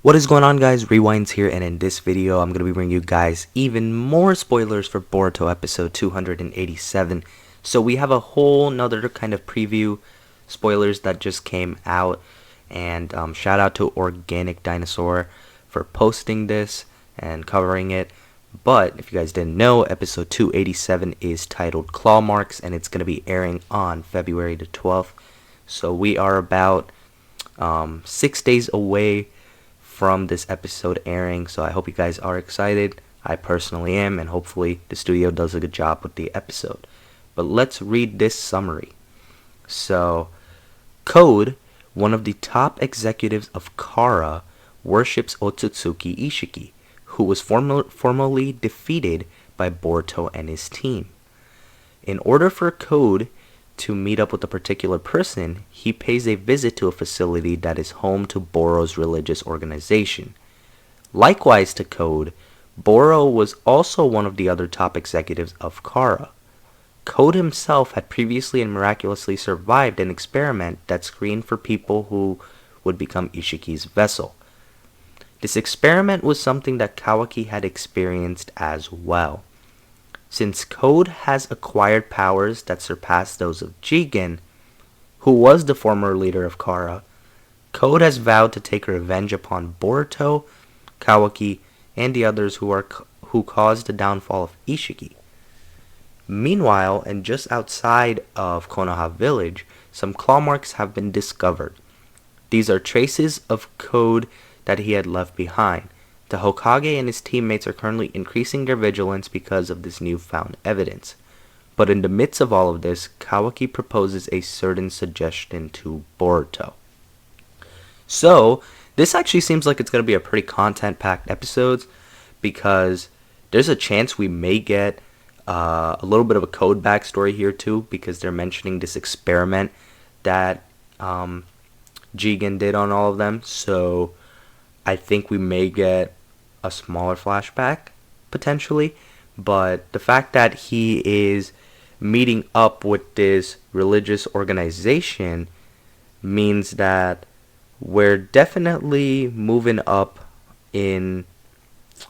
What is going on, guys? Rewinds here, and in this video I'm going to be bringing you guys even more spoilers for Boruto episode 287. So we have a whole nother kind of preview spoilers that just came out, and shout out to Organic Dinosaur for posting this and covering it. But if you guys didn't know, episode 287 is titled Claw Marks, and it's going to be airing on February the 12th. So we are about 6 days away from this episode airing, so I hope you guys are excited. I personally am, and hopefully the studio does a good job with the episode. But let's read this summary. So, Code, one of the top executives of Kara, worships Otsutsuki Ishiki, who was formally defeated by Boruto and his team. In order for Code to meet up with a particular person, he pays a visit to a facility that is home to Boro's religious organization. Likewise to Code, Boro was also one of the other top executives of Kara. Code himself had previously and miraculously survived an experiment that screened for people who would become Ishiki's vessel. This experiment was something that Kawaki had experienced as well. Since Code has acquired powers that surpass those of Jigen, who was the former leader of Kara, Code has vowed to take revenge upon Boruto, Kawaki, and the others who caused the downfall of Ishiki. Meanwhile, and just outside of Konoha village, some claw marks have been discovered. These are traces of Code that he had left behind. The Hokage and his teammates are currently increasing their vigilance because of this newfound evidence. But in the midst of all of this, Kawaki proposes a certain suggestion to Boruto. So, this actually seems like it's going to be a pretty content-packed episode, because there's a chance we may get a little bit of a Code backstory here too, because they're mentioning this experiment that Jigen did on all of them. So I think we may get a smaller flashback potentially, but the fact that he is meeting up with this religious organization means that we're definitely moving up in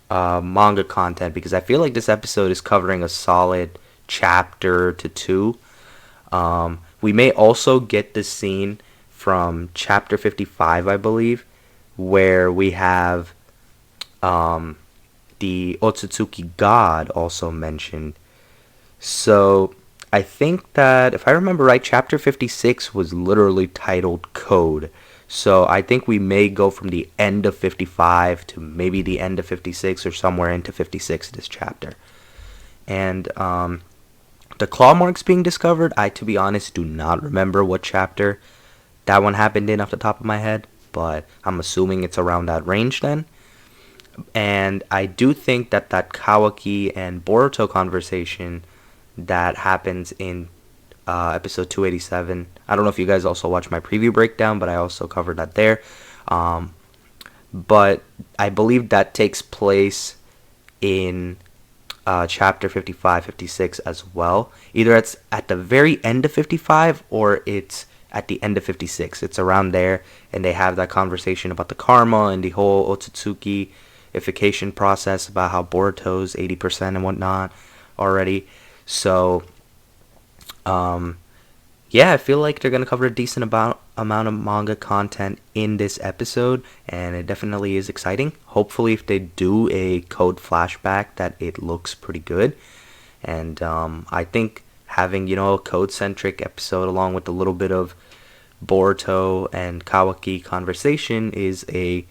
manga content, because I feel like this episode is covering a solid chapter to two. We may also get the scene from chapter 55, I believe, where we have the Otsutsuki god also mentioned. So I think that, if I remember right, chapter 56 was literally titled Code. So I think we may go from the end of 55 to maybe the end of 56, or somewhere into 56 this chapter. And the claw marks being discovered, I, to be honest, do not remember what chapter that one happened in off the top of my head, but I'm assuming it's around that range then. And I do think that Kawaki and Boruto conversation that happens in episode 287, I don't know if you guys also watched my preview breakdown, but I also covered that there. But I believe that takes place in chapter 55, 56 as well. Either it's at the very end of 55 or it's at the end of 56. It's around there, and they have that conversation about the karma and the whole Otsutsuki-ification process, about how Boruto's 80% and whatnot already. So yeah, I feel like they're going to cover a decent amount of manga content in this episode, and it definitely is exciting. Hopefully, if they do a Code flashback, that it looks pretty good. And I think having, a Code-centric episode along with a little bit of Boruto and Kawaki conversation is a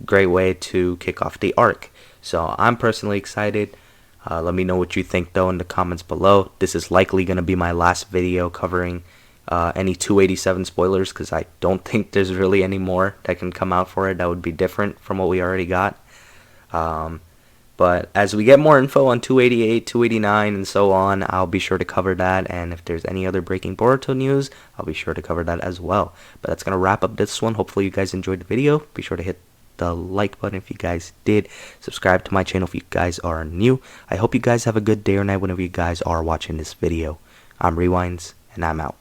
great way to kick off the arc. So I'm personally excited. Let me know what you think, though, in the comments below. This is likely going to be my last video covering any 287 spoilers, because I don't think there's really any more that can come out for it that would be different from what we already got. But as we get more info on 288, 289, and so on, I'll be sure to cover that. And if there's any other breaking Boruto news, I'll be sure to cover that as well. But that's going to wrap up this one. Hopefully you guys enjoyed the video. Be sure to hit the like button if you guys did. Subscribe to my channel if you guys are new. I hope you guys have a good day or night whenever you guys are watching this video. I'm Rewinds, and I'm out.